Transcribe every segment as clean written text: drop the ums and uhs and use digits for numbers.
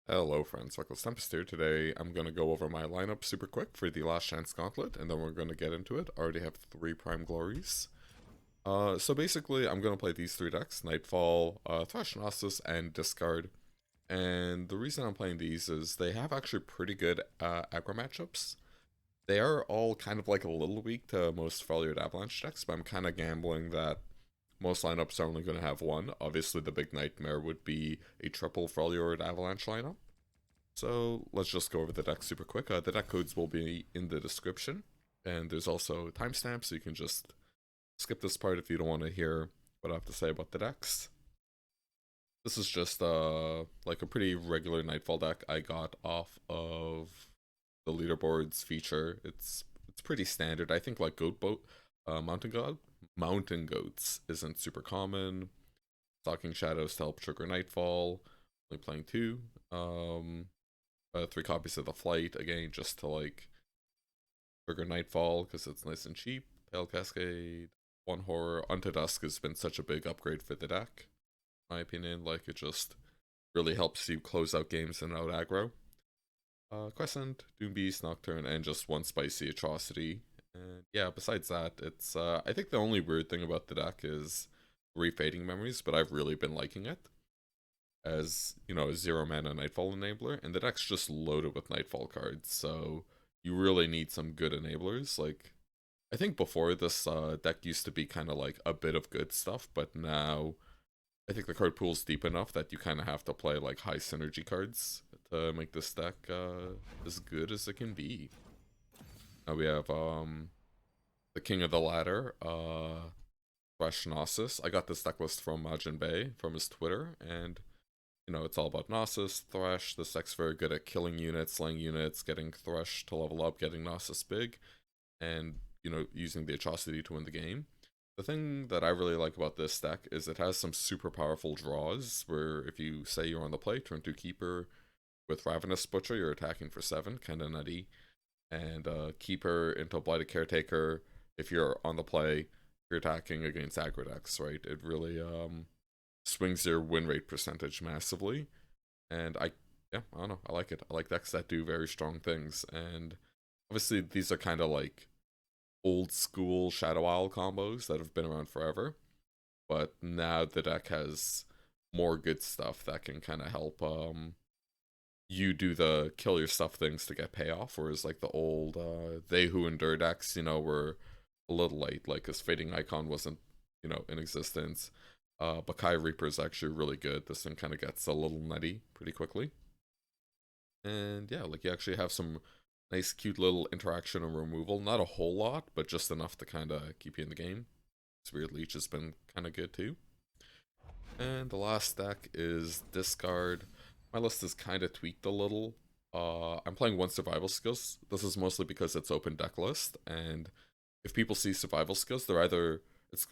Hello friends, Reckless Tempest here. Today I'm going to go over my lineup super quick for the Last Chance Gauntlet, and then we're going to get into it. I already have 3 Prime Glories. So basically I'm going to play these 3 decks, Nightfall, Thresh, Nasus, and Discard. And the reason I'm playing these is they have actually pretty good aggro matchups. They are all kind of like a little weak to most Freljord Avalanche decks, but I'm kind of gambling that most lineups are only going to have one. Obviously the big nightmare would be a triple Freljord Avalanche lineup. So let's just go over the deck super quick. The deck codes will be in the description, and there's also timestamps, so you can just skip this part if you don't want to hear what I have to say about the decks. This is just like a pretty regular Nightfall deck I got off of the leaderboards feature. It's pretty standard. I think like Mountain Goats isn't super common. Stalking Shadows to help trigger Nightfall. Only playing 2. 3 copies of the Flight, again, just to like trigger Nightfall because it's nice and cheap. Pale Cascade, 1 Horror. Unto Dusk has been such a big upgrade for the deck, in my opinion. Like, it just really helps you close out games and out aggro. Crescent, Doombeast, Nocturne, and just 1 Spicy Atrocity. And yeah, besides that, it's I think the only weird thing about the deck is Refading Memories, but I've really been liking it as, you know, a 0 mana Nightfall enabler, and the deck's just loaded with Nightfall cards, so you really need some good enablers. Like, I think before this deck used to be kind of like a bit of good stuff, but now I think the card pool's deep enough that you kind of have to play like high synergy cards to make this deck as good as it can be. Now we have the King of the Ladder, Thresh Nasus. I got this deck list from Majin Bay from his Twitter, and you know, it's all about Nasus, Thresh. This deck's very good at killing units, slaying units, getting Thresh to level up, getting Nasus big, and, you know, using the Atrocity to win the game. The thing that I really like about this deck is it has some super powerful draws, where if you say you're on the play, turn 2 Keeper with Ravenous Butcher, you're attacking for 7, kinda nutty. And Keeper into Blighted Caretaker, if you're on the play, you're attacking against aggro decks, right? It really swings your win rate percentage massively. And yeah, I don't know, I like it. I like decks that do very strong things. And obviously, these are kind of like old school Shadow Isle combos that have been around forever. But now the deck has more good stuff that can kind of help you do the kill your stuff things to get payoff. Whereas like the old They Who Endure decks, you know, were a little late. Like, because Fading Icon wasn't, you know, in existence. Bakai Reaper is actually really good. This thing kind of gets a little nutty pretty quickly. And yeah, like, you actually have some nice, cute little interaction and removal. Not a whole lot, but just enough to kind of keep you in the game. This Weird Leech has been kind of good too. And the last deck is Discard. My list is kind of tweaked a little. I'm playing 1 Survival Skills. This is mostly because it's open deck list, and if people see Survival Skills, they're either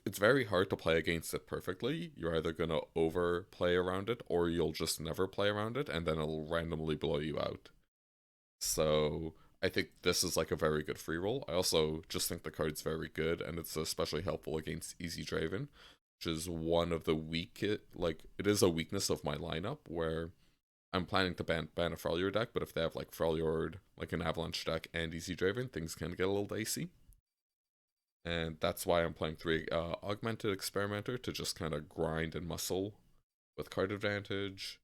it's very hard to play against it perfectly. You're either gonna overplay around it, or you'll just never play around it, and then it'll randomly blow you out. So I think this is like a very good free roll. I also just think the card's very good, and it's especially helpful against Easy Draven, which is one of the like, it is a weakness of my lineup, where I'm planning to ban a Freljord deck, but if they have like Freljord, like an Avalanche deck, and Easy Draven, things can get a little dicey. And that's why I'm playing 3 Augmented Experimenter to just kind of grind and muscle with card advantage.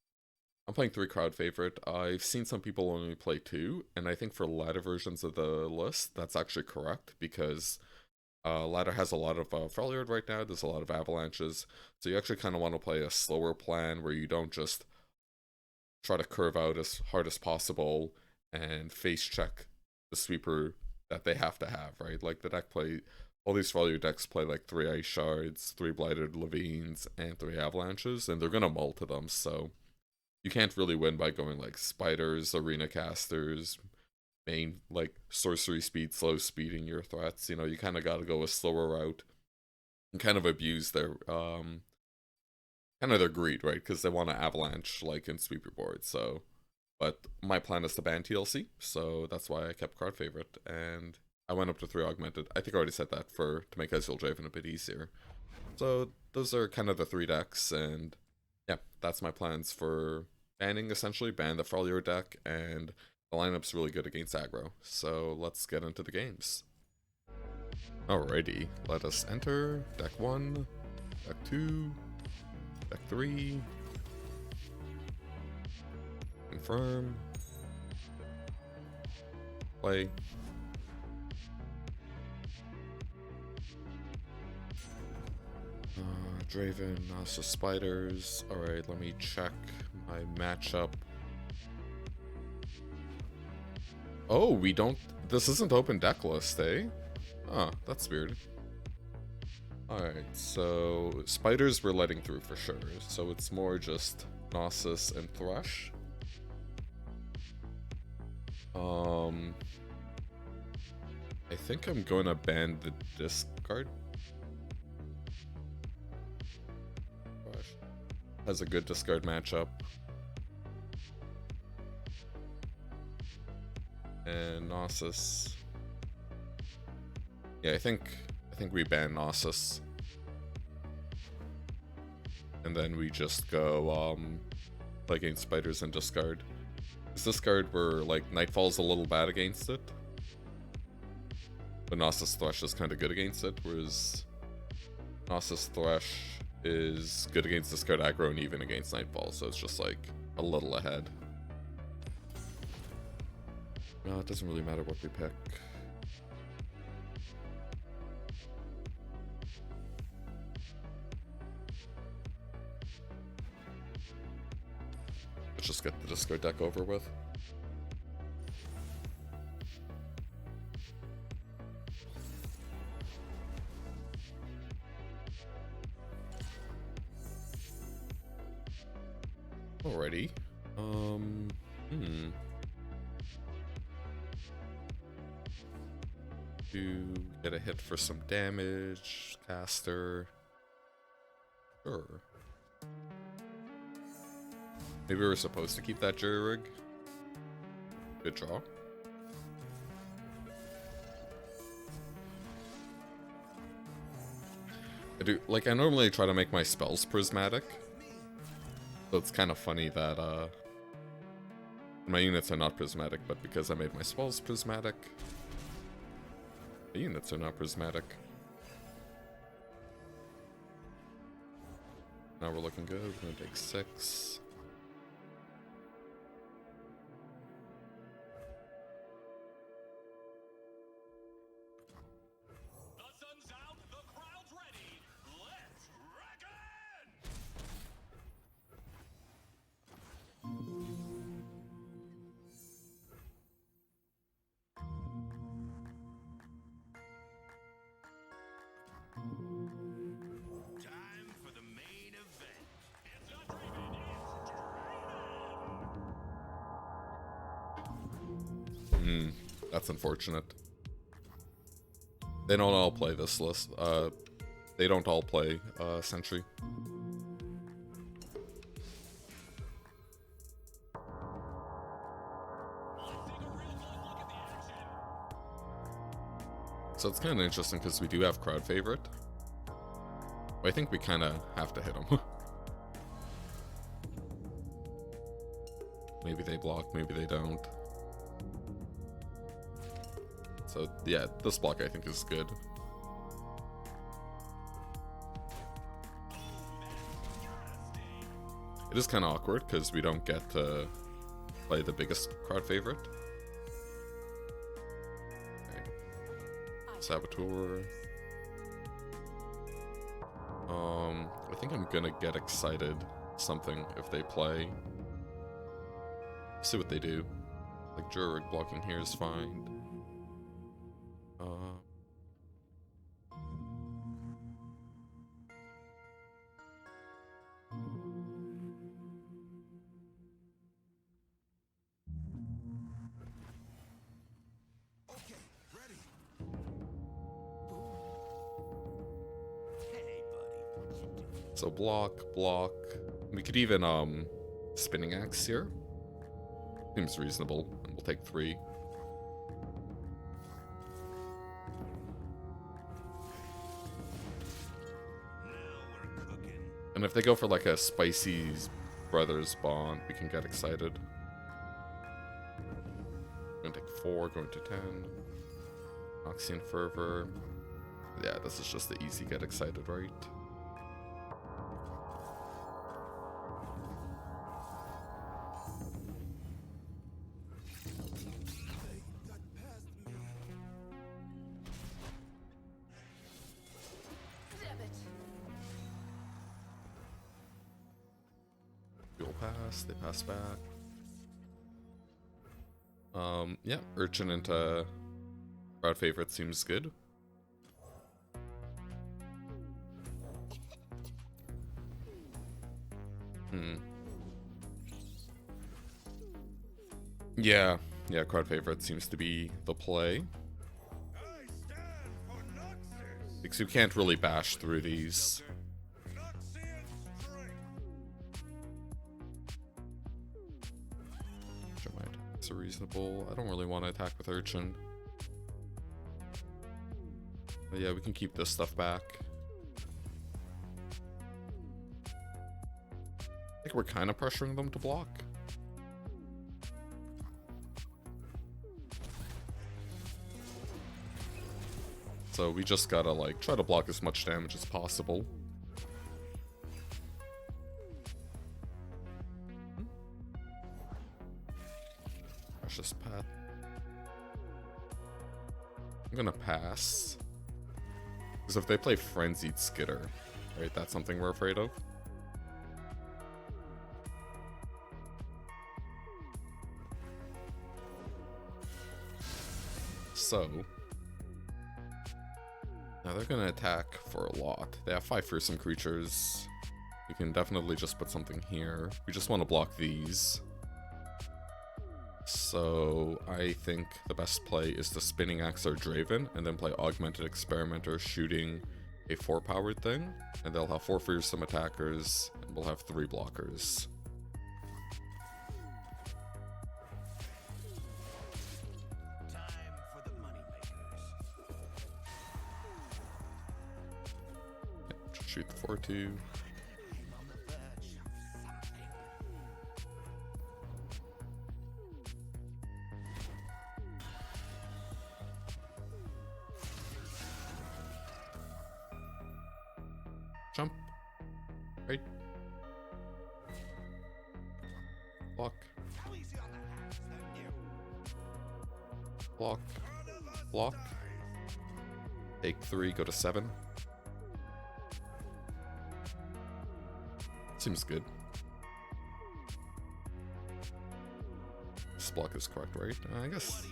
I'm playing 3 Crowd Favorite. I've seen some people only play 2, and I think for latter versions of the list, that's actually correct, because ladder has a lot of Freljord right now. There's a lot of Avalanches, so you actually kind of want to play a slower plan where you don't just try to curve out as hard as possible and face check the sweeper that they have to have, right? Like, the deck play, all these Freljord decks play like 3 Ice Shards, 3 Blighted Levines, and 3 Avalanches, and they're gonna mull to them, so you can't really win by going like Spiders, Arena Casters, main like sorcery speed, slow speeding your threats. You know, you kind of got to go a slower route and kind of abuse their kind of their greed, right? Because they want to avalanche like and sweep your board. So, but my plan is to ban TLC, so that's why I kept Crowd Favorite, and I went up to 3 Augmented. I think I already said that for to make Ezreal Draven a bit easier. So those are kind of the 3 decks, and yeah, that's my plans for banning, essentially. Ban the Freljord deck, and the lineup's really good against aggro. So let's get into the games. Alrighty, let us enter. Deck 1, deck 2, deck 3. Confirm. Play. Draven, Nasus Spiders. Alright, let me check my matchup. Oh, we don't... This isn't open deck list, eh? Ah, that's weird. Alright, so... Spiders we're letting through for sure. So it's more just Nasus and Thresh. I think I'm going to ban the discard. Has a good discard matchup. And Nasus. Yeah, I think we ban Nasus. And then we just go play against Spiders and discard. This card where like Nightfall's a little bad against it. But Nasus Thresh is kind of good against it, whereas Nasus Thresh is good against discard aggro and even against Nightfall, so it's just like a little ahead. No, it doesn't really matter what we pick. Let's just get the discard deck over with. Alrighty. To get a hit for some damage, caster. Sure. Maybe we were supposed to keep that jury rig. Good draw. I normally try to make my spells prismatic. So it's kind of funny that my units are not prismatic, but because I made my spells prismatic, the units are not prismatic. Now we're looking good. We're gonna take 6. That's unfortunate. They don't all play this list. They don't all play Sentry. So it's kind of interesting because we do have crowd favorite. But I think we kind of have to hit them. Maybe they block, maybe they don't. So yeah, this block I think is good. It is kind of awkward because we don't get to play the biggest crowd favorite. Okay. Saboteur. I think I'm gonna get excited something if they play. See what they do. Like Jurig blocking here is fine. So block. We could even spinning axe here. Seems reasonable, and we'll take 3. And if they go for like a spicy Brothers Bond, we can get excited. Going to take 4, going to 10. Oxygen Fervor. Yeah, this is just the easy get excited, right? Fuel pass, they pass back. Yeah, Urchin into crowd favorite seems good. Yeah, crowd favorite seems to be the play. Because you can't really bash through these. Sure, my attacks are reasonable. I don't really want to attack with Urchin. But yeah, we can keep this stuff back. I think we're kind of pressuring them to block. So we just gotta like try to block as much damage as possible. Precious Path. I'm gonna pass. Because if they play Frenzied Skitter, right, that's something we're afraid of. So now they're gonna attack for a lot. They have 5 fearsome creatures. We can definitely just put something here. We just want to block these. So I think the best play is the Spinning Axe or Draven, and then play Augmented Experimenter shooting a 4-powered thing. And they'll have 4 fearsome attackers, and we'll have 3 blockers. Shoot the 4-2. Jump. Right. Block. Block. Block. Take 3, go to 7. Seems good. This block is correct, right? I guess.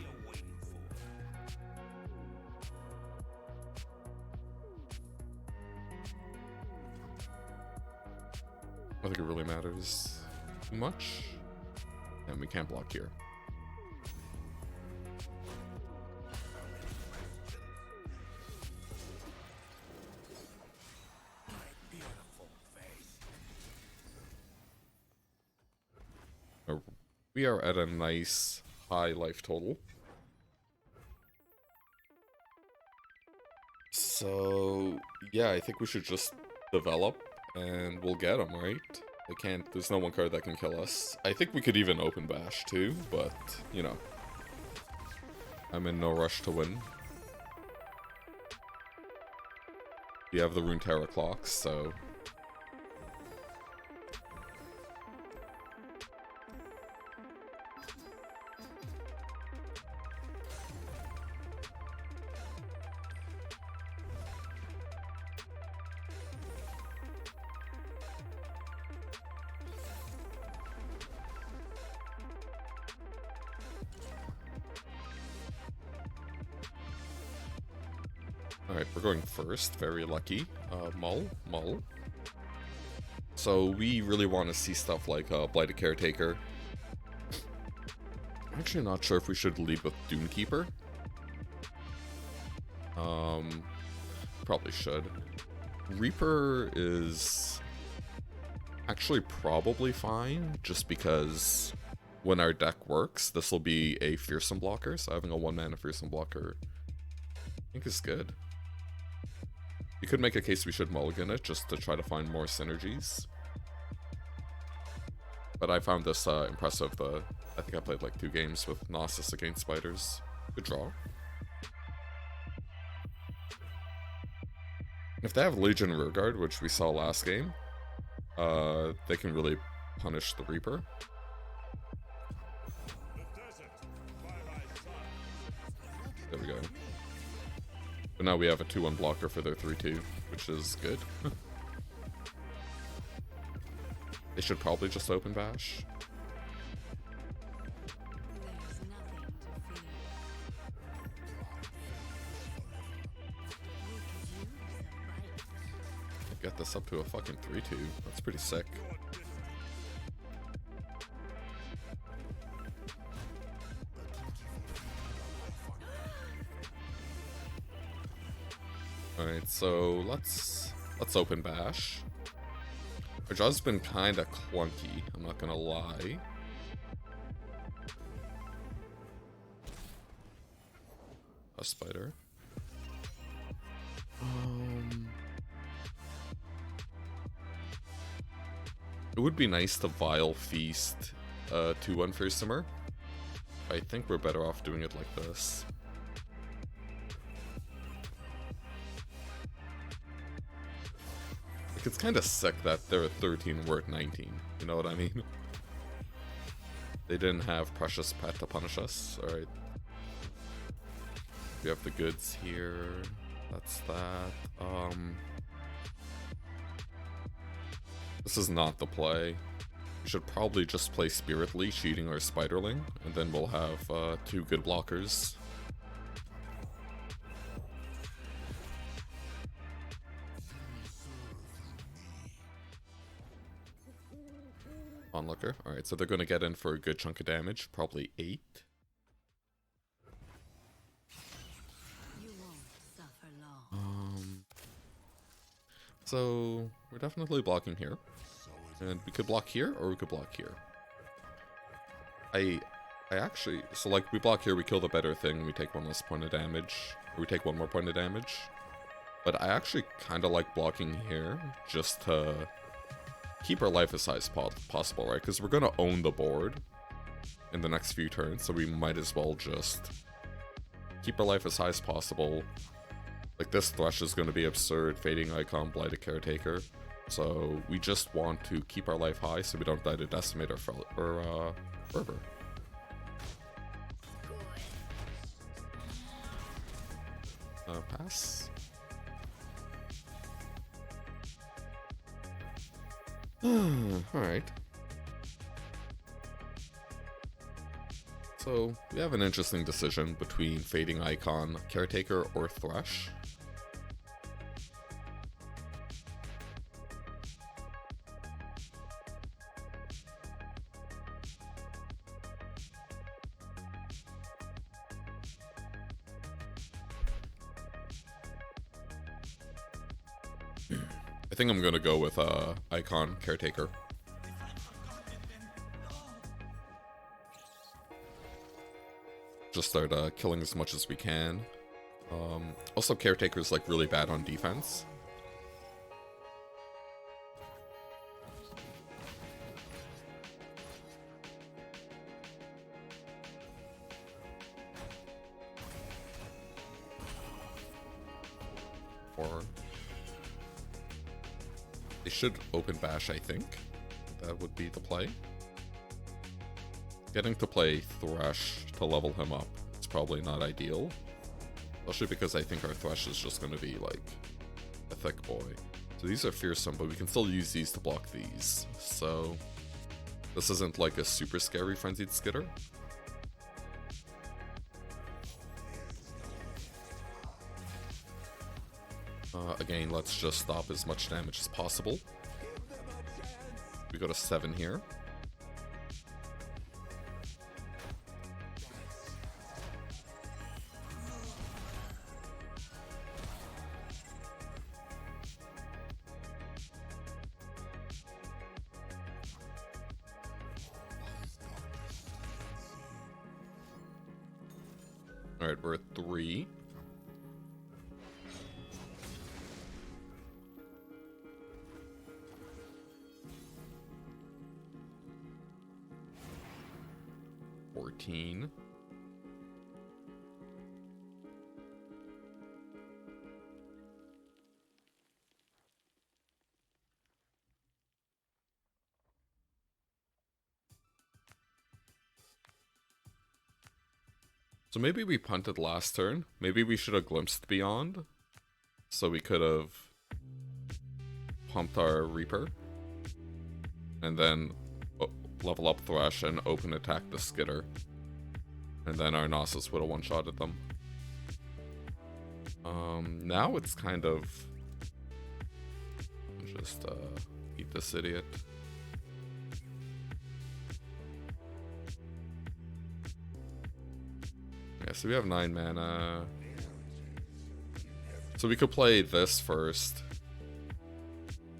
I don't think it really matters too much. And we can't block here. We are at a nice high life total. So, yeah, I think we should just develop and we'll get them, right? They can't, there's no one card that can kill us. I think we could even open bash too, but, you know. I'm in no rush to win. We have the Runeterra clocks, so... Alright, we're going first. Very lucky. Mull. So we really want to see stuff like Blighted Caretaker. I'm actually not sure if we should lead with Dunekeeper. Probably should. Reaper is actually probably fine, just because when our deck works, this will be a fearsome blocker, so having a 1-mana fearsome blocker I think is good. You could make a case we should mulligan it just to try to find more synergies. But I found this impressive. I think I played like 2 games with Nasus against spiders. Good draw. If they have Legion Rearguard, which we saw last game, they can really punish the Reaper. There we go. But now we have a 2-1 blocker for their 3-2, which is good. They should probably just open bash. Get this up to a fucking 3-2. That's pretty sick. Alright, so let's open bash. Our draw's been kinda clunky, I'm not gonna lie. A spider. It would be nice to Vile Feast 2-1 for Simmer. I think we're better off doing it like this. Like, it's kind of sick that they're at 13 and we're at 19. You know what I mean? They didn't have Precious Pet to punish us. Alright. We have the goods here. That's that. This is not the play. We should probably just play Spirit Leech, eating our Spiderling, and then we'll have 2 good blockers. Onlooker. Alright, so they're going to get in for a good chunk of damage, probably 8. So we're definitely blocking here. And we could block here, or we could block here. I actually... So, like, we block here, we kill the better thing, we take 1 less point of damage. Or we take 1 more point of damage. But I actually kind of like blocking here, just to keep our life as high as possible, right? Because we're going to own the board in the next few turns, so we might as well just keep our life as high as possible. Like, this Thresh is going to be absurd, Fading Icon, Blighted Caretaker. So we just want to keep our life high so we don't die to Decimate or Fervor. Pass. Alright. So we have an interesting decision between Fading Icon, Caretaker, or Thresh. I think I'm gonna go with Icon Caretaker. Just start killing as much as we can. Also, Caretaker's like really bad on defense. Or they should open bash, I think. That would be the play. Getting to play Thresh to level him up is probably not ideal. Especially because I think our Thresh is just going to be like a thick boy. So these are fearsome, but we can still use these to block these. So this isn't like a super scary Frenzied Skitter. Again, let's just stop as much damage as possible. We go to 7 here. Alright, we're at 3. 14. So maybe we punted last turn. Maybe we should have glimpsed beyond. So we could have pumped our Reaper. And then level up Thresh and open attack the Skitter. And then our Nasus would have one-shotted them. Now it's kind of... just eat this idiot. Yeah, so we have 9 mana. So we could play this first.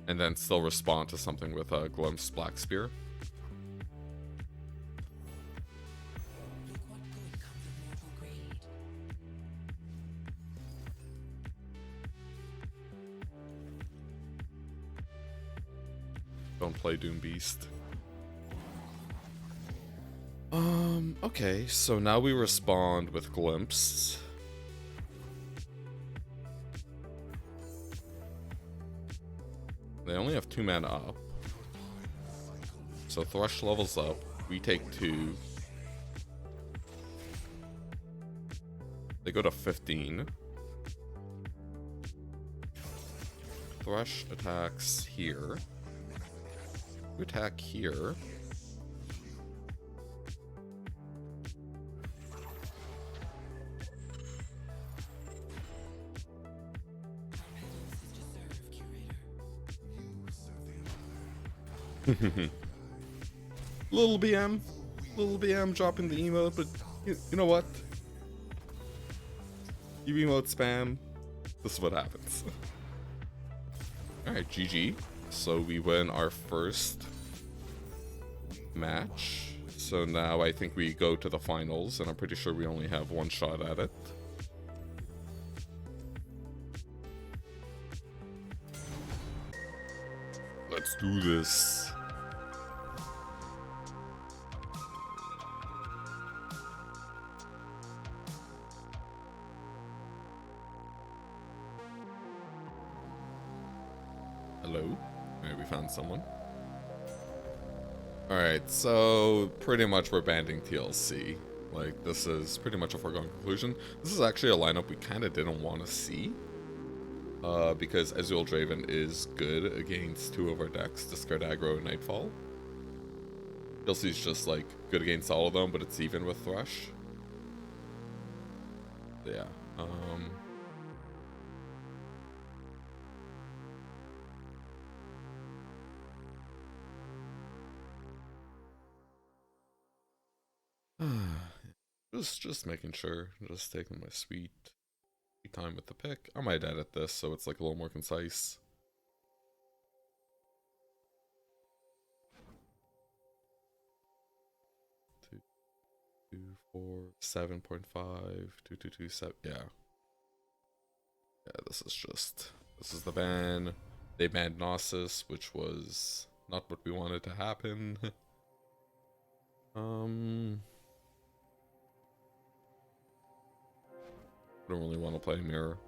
And then still respond to something with a Glimpse Black Spear. Don't play Doom Beast. Okay, so now we respond with Glimpse. They only have 2 mana up. So Thresh levels up. We take 2. They go to 15. Thresh attacks here. We attack here. Little BM dropping the emote, but you know what? You emote spam, this is what happens. Alright, GG. So we win our first match. So now I think we go to the finals, and I'm pretty sure we only have 1 shot at it. Let's do this. Hello? Maybe we found someone. Alright, so pretty much we're banding TLC. Like, this is pretty much a foregone conclusion. This is actually a lineup we kind of didn't want to see. Because Ezreal Draven is good against 2 of our decks, Discard Aggro and Nightfall. TLC's just, like, good against all of them, but it's even with Thresh. Yeah, just making sure, just taking my sweet time with the pick. I might edit this so it's like a little more concise. 7.5, 2227. Yeah. Yeah, this is the ban. They banned Nasus, which was not what we wanted to happen. I don't really want to play Mirror.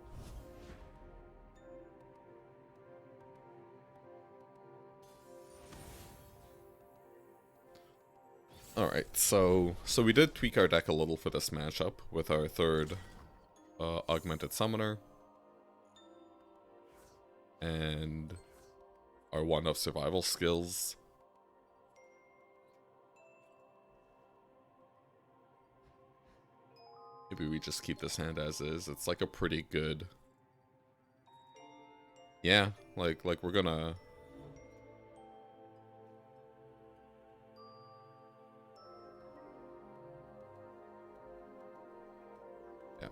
Alright, so we did tweak our deck a little for this matchup with our third Augmented Summoner. And our 1 of survival skills. Maybe we just keep this hand as is. It's like a pretty good... Yeah, like we're gonna... Yeah.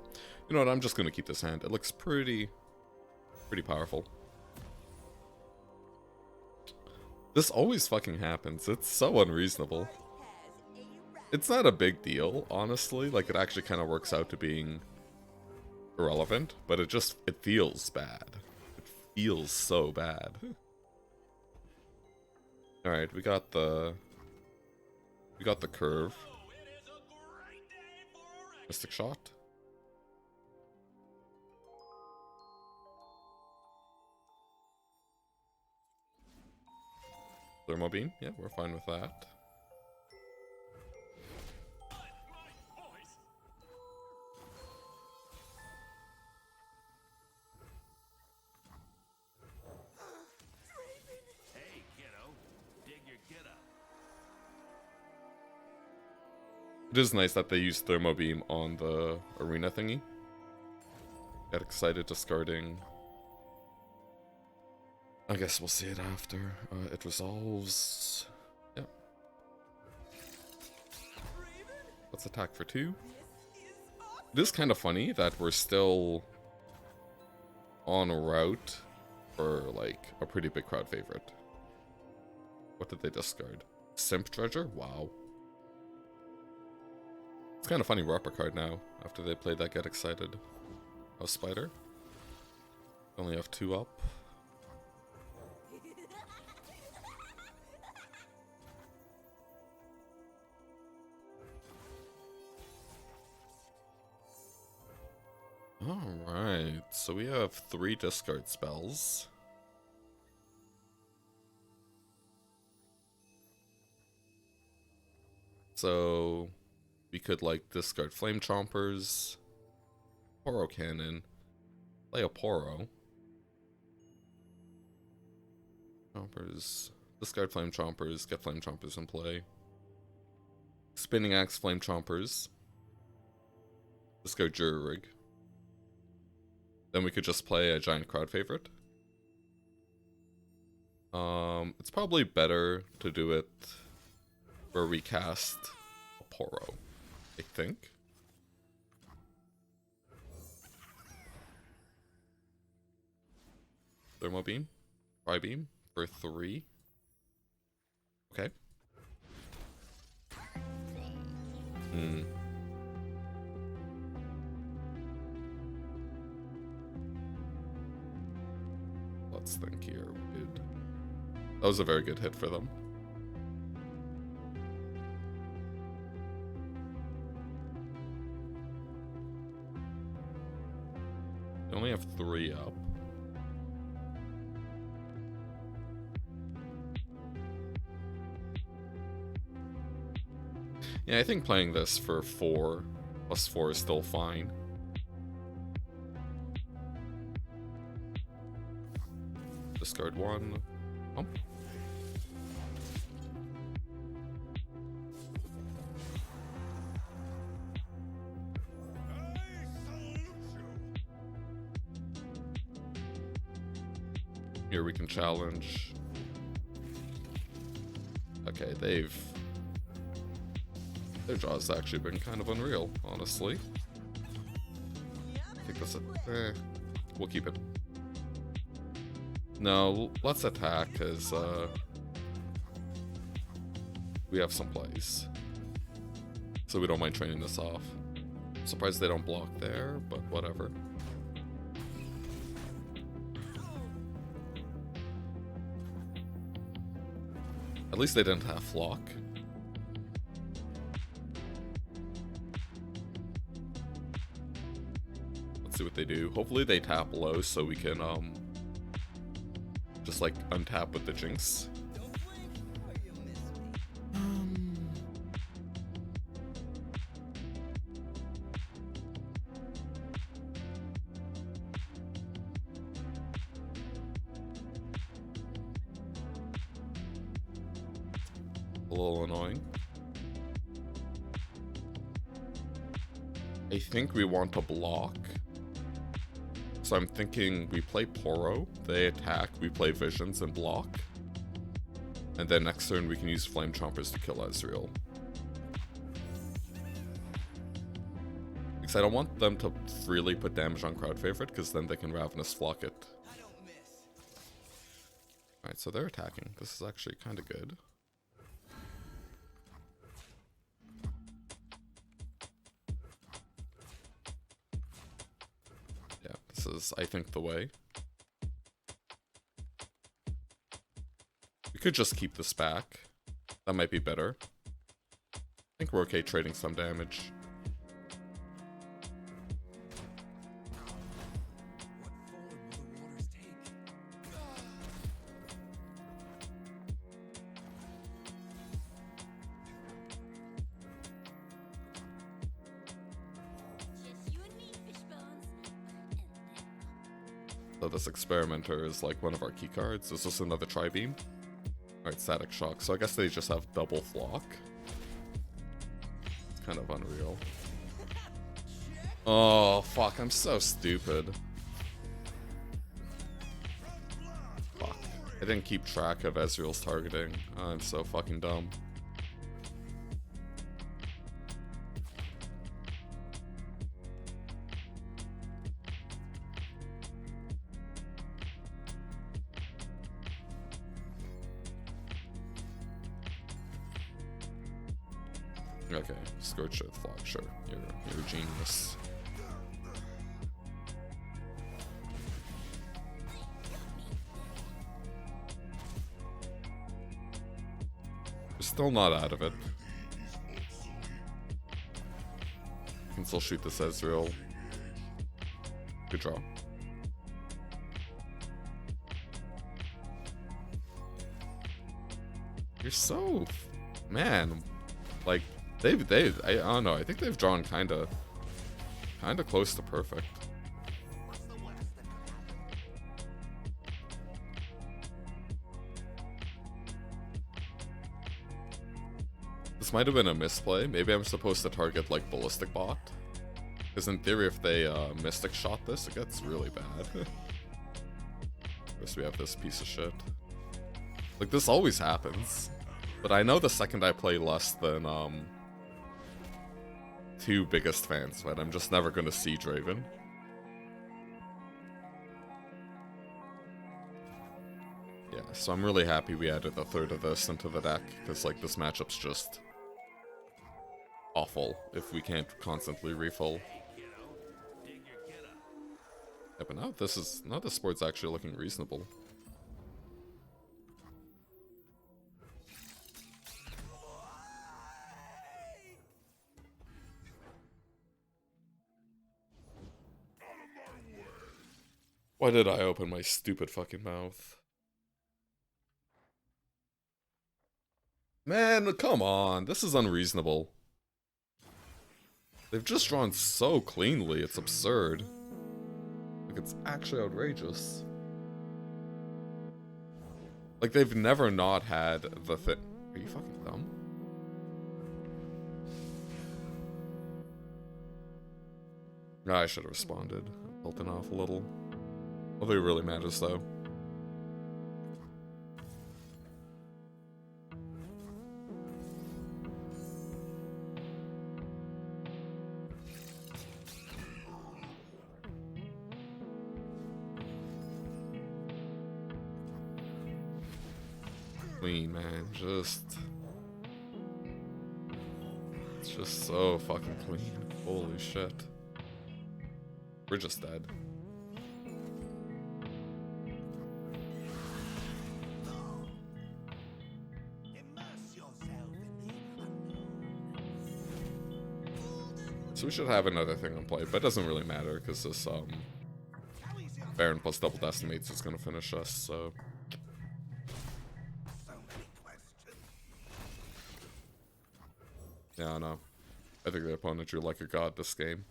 You know what, I'm just gonna keep this hand. It looks pretty powerful. This always fucking happens. It's so unreasonable. It's not a big deal, honestly. Like, it actually kind of works out to being irrelevant, but it feels bad. It feels so bad. Alright, we got the curve. Mystic Shot. Thermal Beam. Yeah, we're fine with that. It is nice that they use Thermo Beam on the arena thingy. Get excited discarding. I guess we'll see it after. It resolves. Yep. Let's attack for 2. It is kind of funny that we're still on route for like a pretty big crowd favorite. What did they discard? Simp Treasure? Wow. It's kind of funny we're up a card now after they played that Get Excited. House Spider. Only have 2 up. Alright, so we have 3 discard spells. So we could like discard Flame Chompers, Poro Cannon, play a Poro. Chompers, discard Flame Chompers, get Flame Chompers in play. Spinning Axe, Flame Chompers. Discard Jury Rig. Then we could just play a giant crowd favorite. It's probably better to do it where we cast a Poro, I think. Thermal Beam, Tri Beam for 3. Okay. Let's think here. That was a very good hit for them. They only have 3 up. Yeah, I think playing this for 4 plus 4 is still fine. Discard 1. Pump. Here we can challenge. Okay, their draw's actually been kind of unreal, honestly. I think that's we'll keep it. No, let's attack, because we have some plays. So we don't mind training this off. Surprised they don't block there, but whatever. At least they didn't have flock. Let's see what they do. Hopefully they tap low so we can just like untap with the Jinx. A little annoying. I think we want to block. So I'm thinking we play Poro, they attack, we play Visions and block. And then next turn we can use Flame Chompers to kill Ezreal. Because I don't want them to freely put damage on Crowd Favorite, because then they can Ravenous Flock it. Alright, so they're attacking. This is actually kind of good. This is, I think, the way. We could just keep this back. That might be better. I think we're okay trading some damage. So this Experimenter is like one of our key cards. Is this another Tri-Beam? Alright, Static Shock. So I guess they just have double Flock. It's kind of unreal. Oh, fuck. I'm so stupid. Fuck. I didn't keep track of Ezreal's targeting. I'm so fucking dumb. Okay, Scorch Earth Flock, sure. You're a genius. We're still not out of it. Can still shoot this Ezreal. Good draw. You're so... Man, like... I don't know, I think they've drawn kinda close to perfect. This might have been a misplay. Maybe I'm supposed to target like Ballistic Bot. Because in theory if they Mystic Shot this, it gets really bad. First we have this piece of shit. Like this always happens. But I know the second I play less than 2 biggest fans, right? I'm just never gonna see Draven. Yeah, so I'm really happy we added a third of this into the deck, because like this matchup's just awful if we can't constantly refill. Yeah, but now this board's actually looking reasonable. Why did I open my stupid fucking mouth? Man, come on. This is unreasonable. They've just drawn so cleanly, it's absurd. Like, it's actually outrageous. Like, they've never not had the thing. Are you fucking dumb? No, I should have responded. I'm tilting off a little. Nobody really matters though. Clean, man. It's just so fucking clean. Holy shit. We're just dead. So we should have another thing on play, but it doesn't really matter because this Baron plus double decimates is gonna finish us, so. Yeah, I know. I think the opponent drew like a god this game.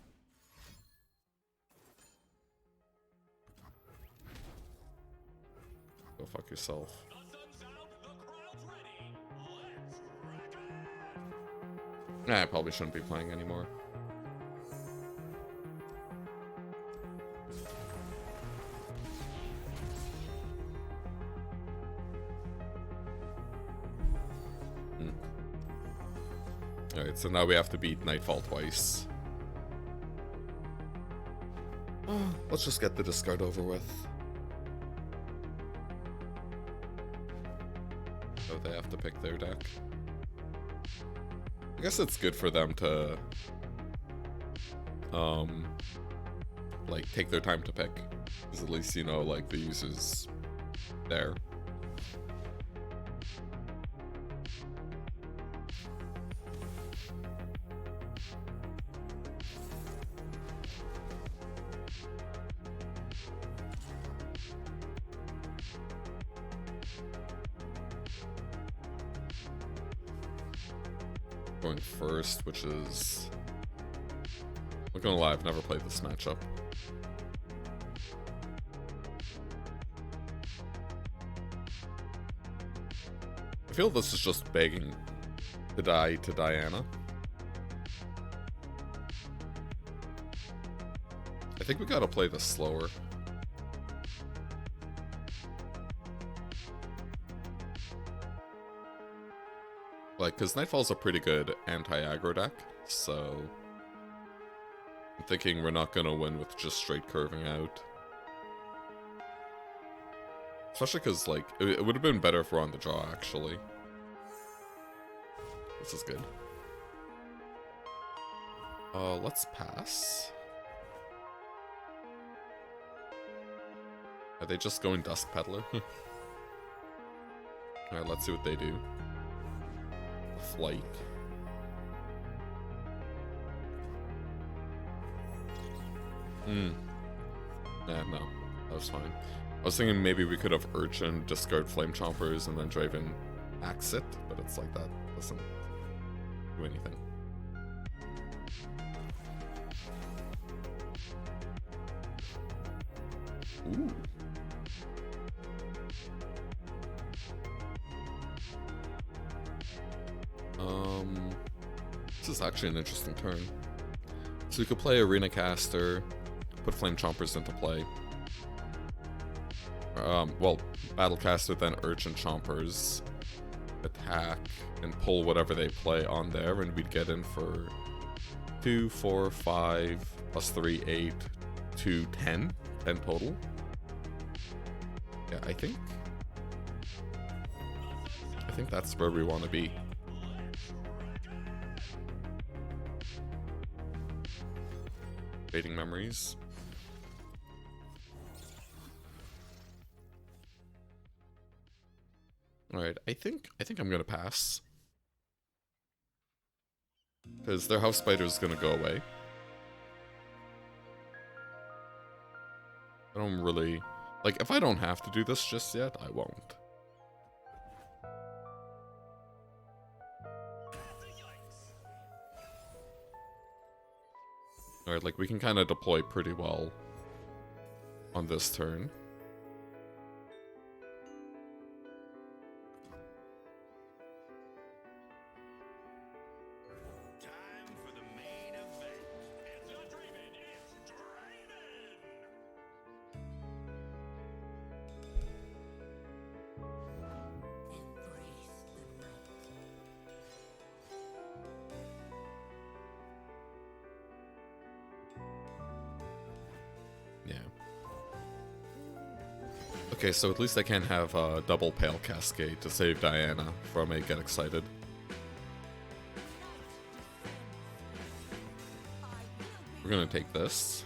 Go fuck yourself. Nah, I probably shouldn't be playing anymore. Alright, so now we have to beat Nightfall twice. Let's just get the discard over with. Oh, they have to pick their deck. I guess it's good for them to like take their time to pick, because at least, you know, like the user's there. Going first, which is... I'm not gonna lie, I've never played this matchup. feel this is just begging to die to Diana. I think we gotta play this slower. Like, because Nightfall's a pretty good anti-aggro deck, so I'm thinking we're not gonna win with just straight curving out. Especially because, like, it would have been better if we're on the draw, actually. This is good. Let's pass. Are they just going Dusk Peddler? Alright, let's see what they do. Flight. No, that was fine. I was thinking maybe we could have Urchin, discard Flame Chompers, and then Draven axe it, but it's like that doesn't do anything. Ooh. This is actually an interesting turn. So we could play Arena Caster, put Flame Chompers into play. Well, Battle Caster, then Urchin Chompers, attack, and pull whatever they play on there, and we'd get in for 2, 4, 5, plus 3, 8, 2, 10 total. Yeah, I think that's where we want to be. Fading memories. Alright, I think I'm gonna pass. Because their house spider is gonna go away. I don't really... Like, if I don't have to do this just yet, I won't. Alright, like, we can kind of deploy pretty well on this turn. Okay, so at least I can have a double Pale Cascade to save Diana from a Get Excited. We're gonna take this.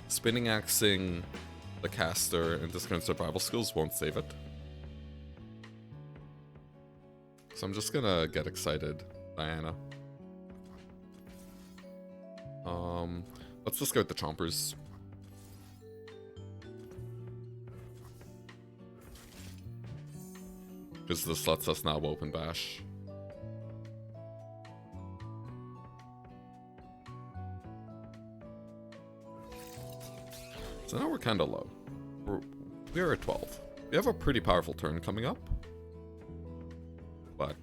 Spinning Axing the caster and discount survival skills won't save it. So I'm just gonna Get Excited Diana. Let's discard the Chompers. Because this lets us now open bash. So now we're kind of low. We are at 12. We have a pretty powerful turn coming up. But...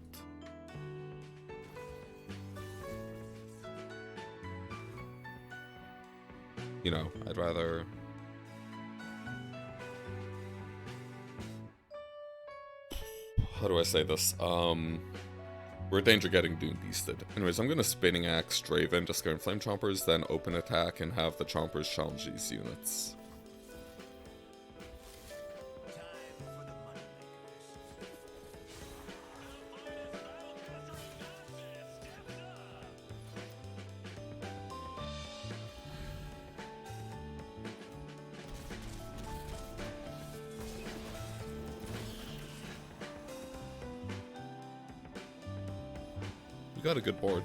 you know, I'd rather... how do I say this? We're in danger getting Doom Beasted. Anyways, I'm gonna Spinning Axe, Draven, discard Flame Chompers, then open attack and have the Chompers challenge these units. Got a good board.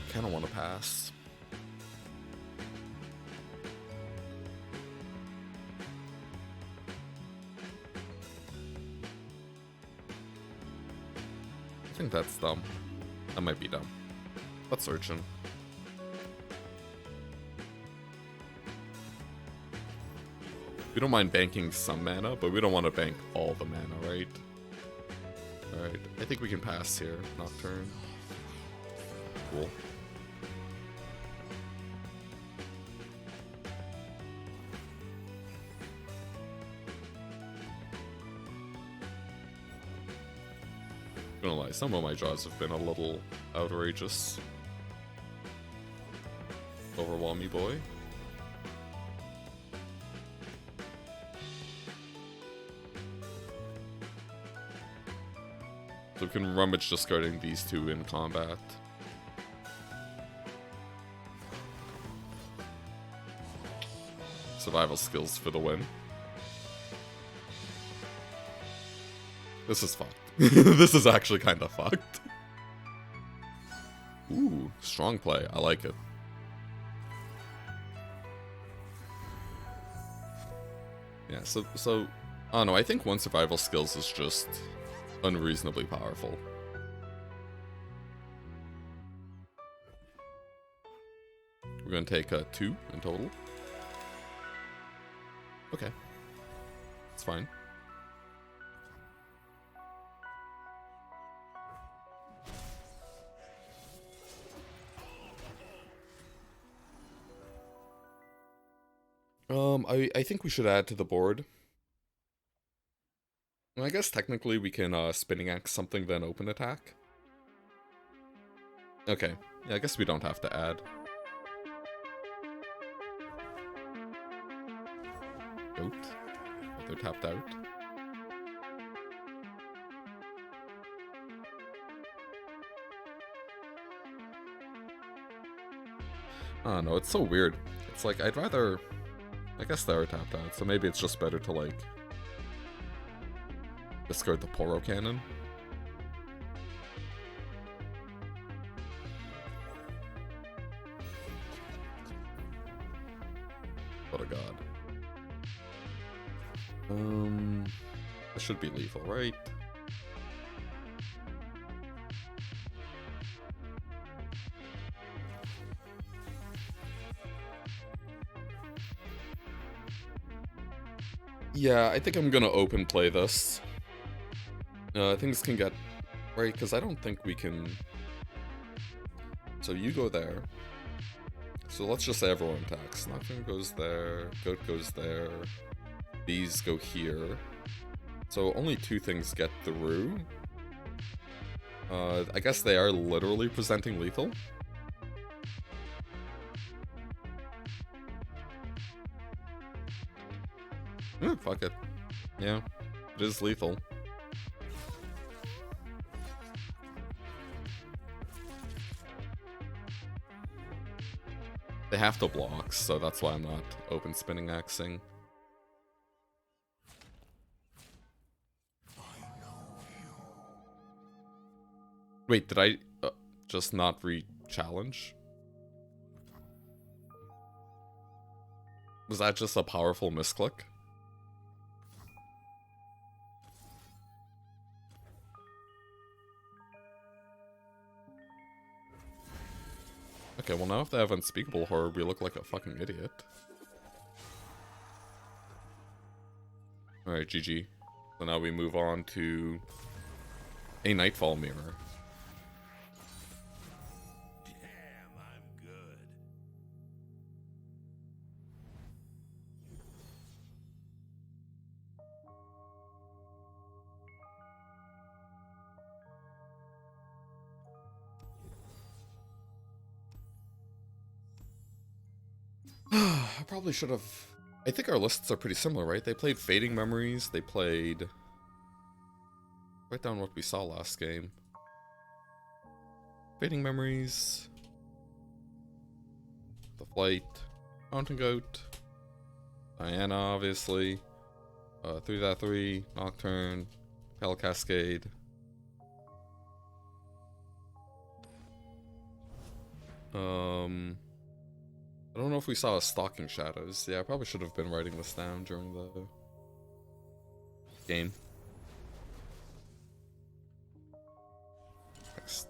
Kinda wanna pass. I think that's dumb. That might be dumb. Let's Urchin. We don't mind banking some mana, but we don't want to bank all the mana, right? Alright, I think we can pass here. Nocturne. Cool. I'm gonna lie, some of my draws have been a little outrageous. Overwhelm me, boy. So we can rummage discarding these two in combat. Survival skills for the win. This is fucked. This is actually kind of fucked. Ooh, strong play. I like it. Yeah, so I don't know, I think one survival skills is just unreasonably powerful. We're gonna take 2 in total. Okay. It's fine. I think we should add to the board. I guess technically we can spinning axe something then open attack. Okay, yeah, I guess we don't have to add. Goat. They're tapped out. I don't know, it's so weird. It's like, I'd rather... I guess they are tapped out, so maybe it's just better to, like... discard the Poro Cannon. What a god. This should be lethal, right? Yeah, I think I'm gonna open play this. Things can get... right, because I don't think we can... So you go there. So let's just say everyone attacks. Nocturne goes there, Goat goes there, these go here. So only 2 things get through. I guess they are literally presenting lethal. Fuck it. Yeah, it is lethal. They have to block, so that's why I'm not open spinning axing. Wait, did I just not re-challenge? Was that just a powerful misclick? Okay, well now if they have Unspeakable Horror, we look like a fucking idiot. Alright, GG. So now we move on to a Nightfall Mirror. Damn, I'm good. I probably should have... I think our lists are pretty similar, right? They played Fading Memories, they played... Write down what we saw last game. Fading Memories... The Flight... Mountain Goat... Diana, obviously... 3-3, Nocturne... Pale Cascade... I don't know if we saw a Stalking Shadows. Yeah, I probably should have been writing this down during the game. Next.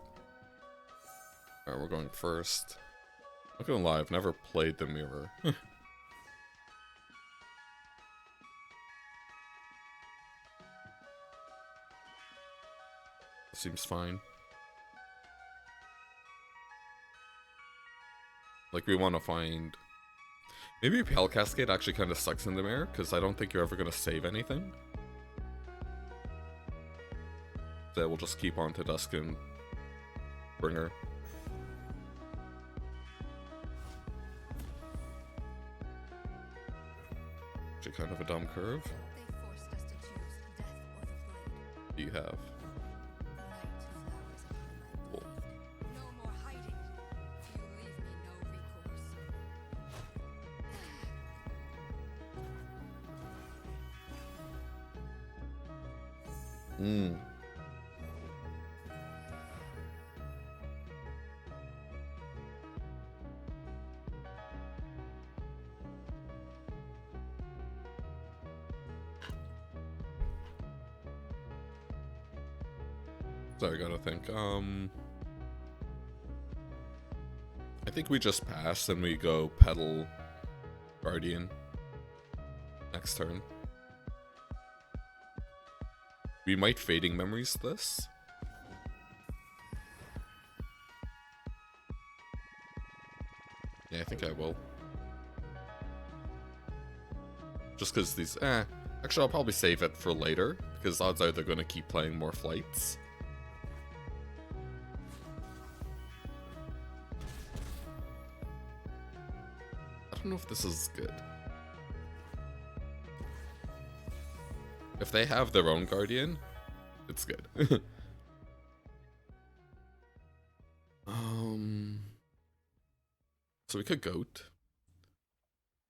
Alright, we're going first. I'm not gonna lie, I've never played the mirror. Seems fine. Like, we want to find... Maybe Pale Cascade actually kind of sucks in the mirror, because I don't think you're ever going to save anything. So we'll just keep on to Dusk and Bringer. Actually kind of a dumb curve. What do you have? Cool. So I gotta think, I think we just pass and we go Petal Guardian next turn. We might Fading Memories this. Yeah, I think I will. Just because these, actually I'll probably save it for later, because odds are they're gonna keep playing more flights. I don't know if this is good. If they have their own Guardian, it's good. So we could Goat.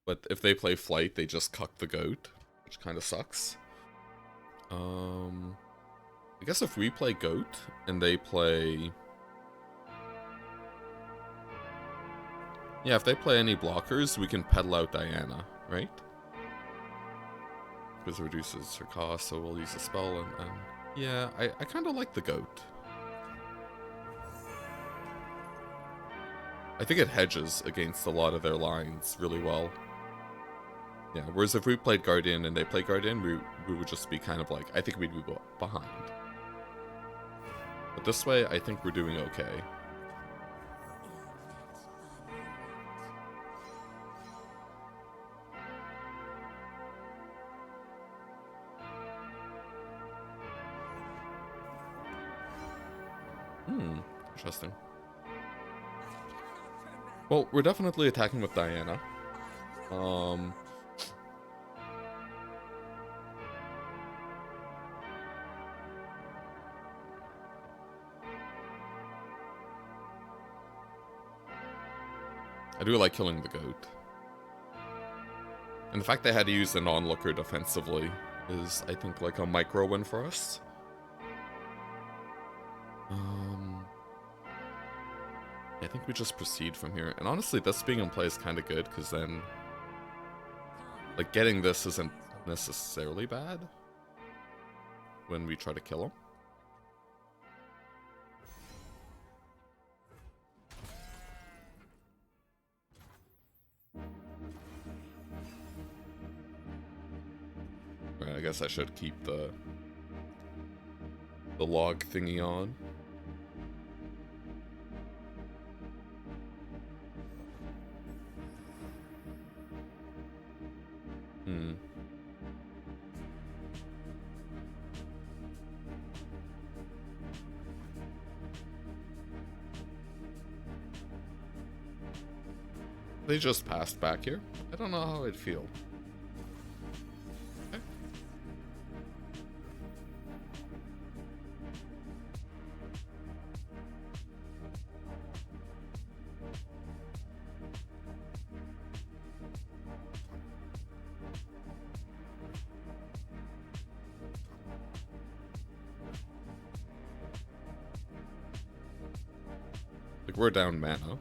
But if they play Flight, they just cuck the Goat, which kind of sucks. I guess if we play Goat and they play... Yeah, if they play any blockers, we can Petal out Diana, right? Because it reduces her cost, so we'll use a spell and yeah, I kind of like the Goat. I think it hedges against a lot of their lines really well. Yeah, whereas if we played Guardian and they play Guardian, we would just be kind of like, I think we'd be behind. But this way, I think we're doing okay. Interesting. Well, we're definitely attacking with Diana. I do like killing the Goat. And the fact they had to use the non-looker defensively is, I think, like a micro win for us. I think we just proceed from here. And honestly, this being in play is kind of good, because then, like, getting this isn't necessarily bad when we try to kill him. Right, I guess I should keep the log thingy on. They just passed back here. I don't know how I'd feel. Okay. Like, we're down mana.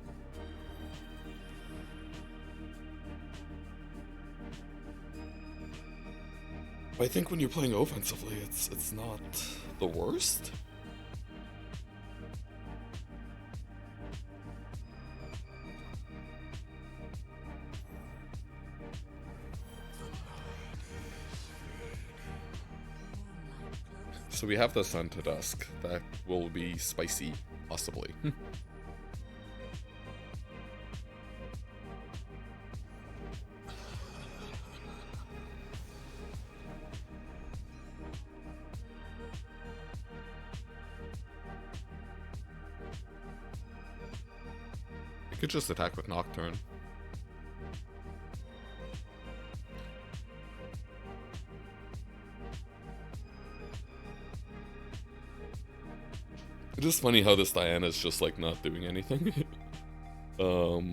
I think when you're playing offensively, it's not the worst. So we have the Sun to Dusk. That will be spicy, possibly. I could just attack with Nocturne. It's just funny how this Diana's just like not doing anything. So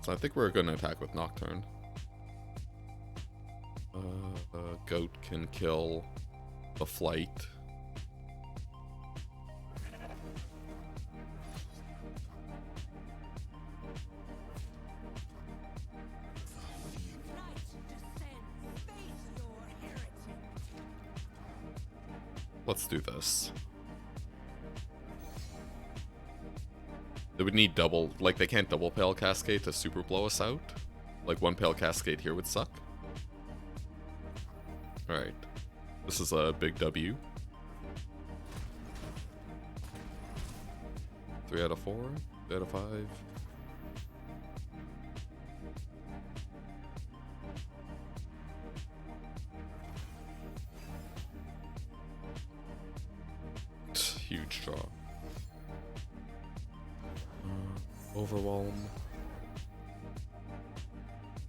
I think we're gonna attack with Nocturne. Goat can kill the Flight. Let's do this. They would need double, like they can't double Pale Cascade to super blow us out. Like one Pale Cascade here would suck. Alright. This is a big W. 3 out of 4, 3 out of 5. Huge draw. Overwhelm.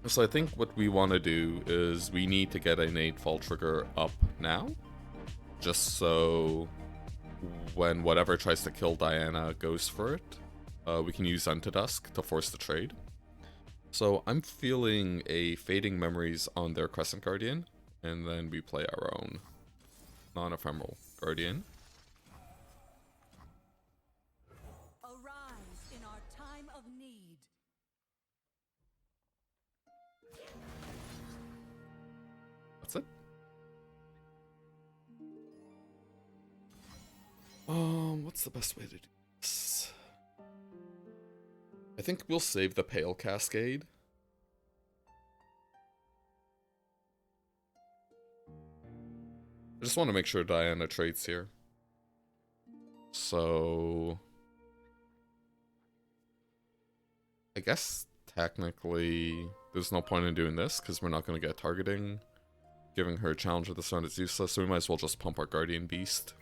So I think what we want to do is we need to get a Nightfall trigger up now. Just so when whatever tries to kill Diana goes for it, we can use Unto Dusk to force the trade. So I'm feeling a Fading Memories on their Crescent Guardian, and then we play our own non-ephemeral Guardian. That's it. What's the best way to do this? I think we'll save the Pale Cascade. I just want to make sure Diana trades here. So I guess technically there's no point in doing this because we're not going to get targeting. Giving her a challenge with the Sun is useless, so we might as well just pump our Guardian Beast.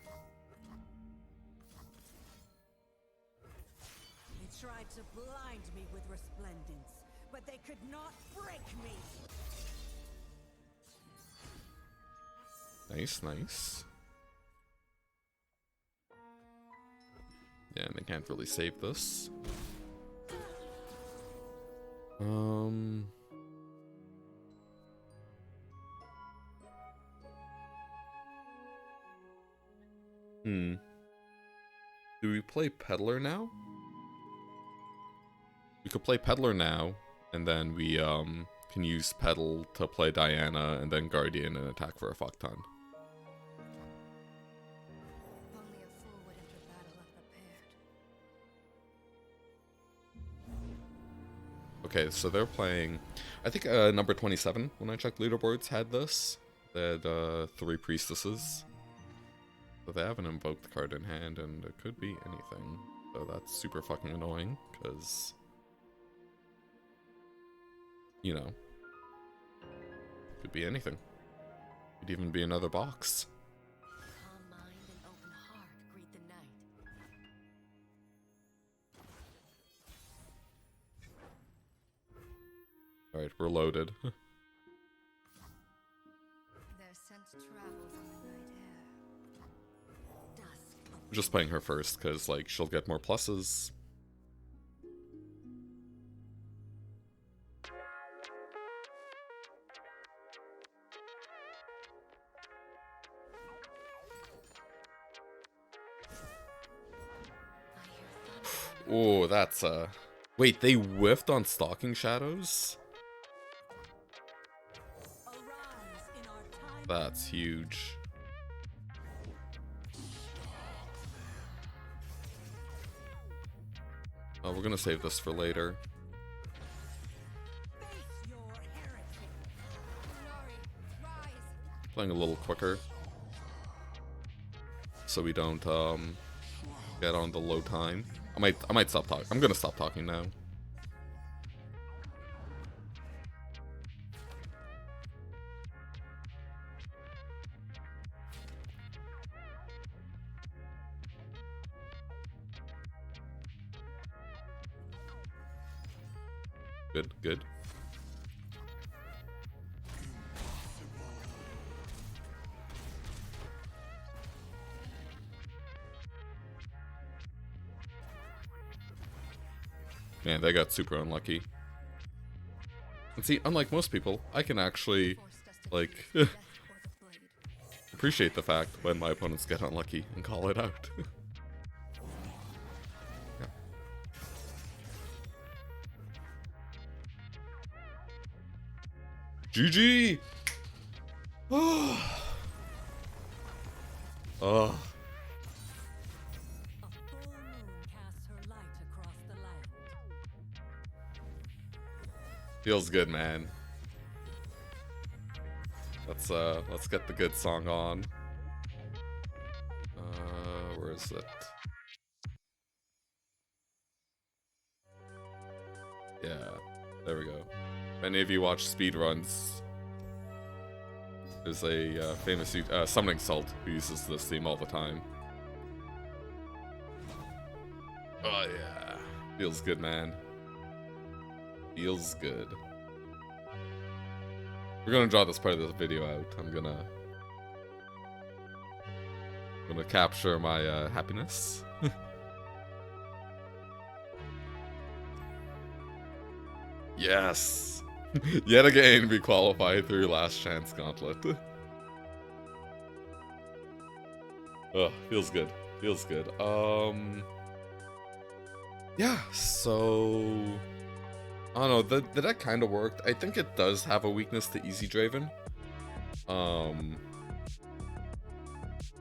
They tried to blind me with resplendence, but they could not break me. Nice, nice. Yeah, and they can't really save this. Do we play Peddler now? We could play Peddler now, and then we can use Peddle to play Diana, and then Guardian and attack for a fuck ton. Only a fool would enter battle unprepared. Okay, so they're playing... I think number 27, when I checked leaderboards, had this. They had 3 Priestesses. So they have an invoked card in hand, and it could be anything. So that's super fucking annoying, because... You know. Could be anything. Could even be another box. Calm mind and open heart greet the night. Alright, we're loaded. Their scent travels on the night air. Dusk. I'm just playing her first, because, like, she'll get more pluses. Oh, that's wait, they whiffed on Stalking Shadows? That's huge. Oh, we're gonna save this for later. Face your heritage. Playing a little quicker, so we don't get on the low time. I might stop talking. I'm gonna stop talking now. Good, good. Man, they got super unlucky. And see, unlike most people, I can actually, like, appreciate the fact when my opponents get unlucky and call it out. Yeah. GG! Oh. A full moon casts her light across the land. Feels good, man. Let's get the good song on. Where is it? Yeah, there we go. If any of you watch speedruns, there's a famous Summoning Salt who uses this theme all the time. Oh yeah, feels good, man. Feels good. We're gonna draw this part of the video out. I'm gonna capture my happiness. Yes! Yet again, we qualified through Last Chance Gauntlet. Oh, feels good. Feels good. Yeah, so... I don't know, the deck kind of worked. I think it does have a weakness to Easy Draven.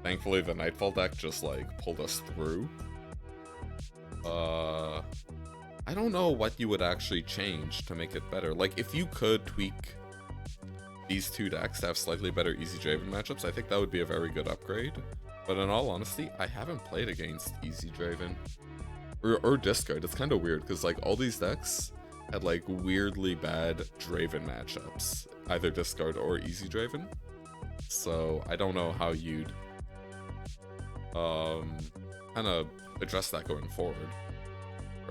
Thankfully, the Nightfall deck just, like, pulled us through. I don't know what you would actually change to make it better. Like, if you could tweak these two decks to have slightly better Easy Draven matchups, I think that would be a very good upgrade. But in all honesty, I haven't played against Easy Draven. Or Discard. It's kind of weird, because, like, all these decks had, like, weirdly bad Draven matchups. Either Discard or Easy Draven. So, I don't know how you'd kind of address that going forward.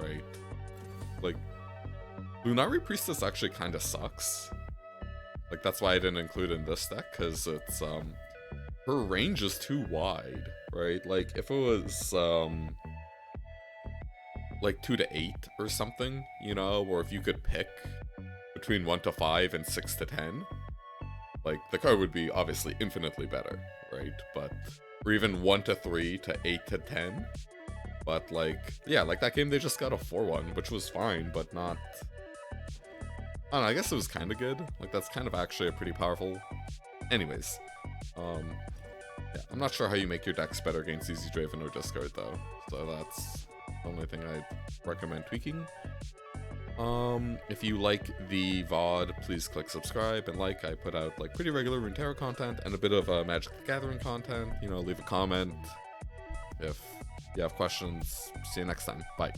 Right? Like, Lunari Priestess actually kind of sucks. Like, that's why I didn't include it in this deck, because it's, her range is too wide, right? Like, if it was, like 2 to 8 or something, you know, or if you could pick between 1 to 5 and 6 to 10, like, the card would be obviously infinitely better, right? But, or even 1 to 3 to 8 to 10. But, like, yeah, like that game they just got a 4-1, which was fine, but not... I don't know, I guess it was kind of good. Like, that's kind of actually a pretty powerful... Anyways. Yeah, I'm not sure how you make your decks better against Easy Draven or Discard, though. So that's the only thing I'd recommend tweaking. If you like the VOD, please click subscribe and like. I put out, like, pretty regular Runeterra content and a bit of Magic the Gathering content. You know, leave a comment if you have questions. See you next time. Bye.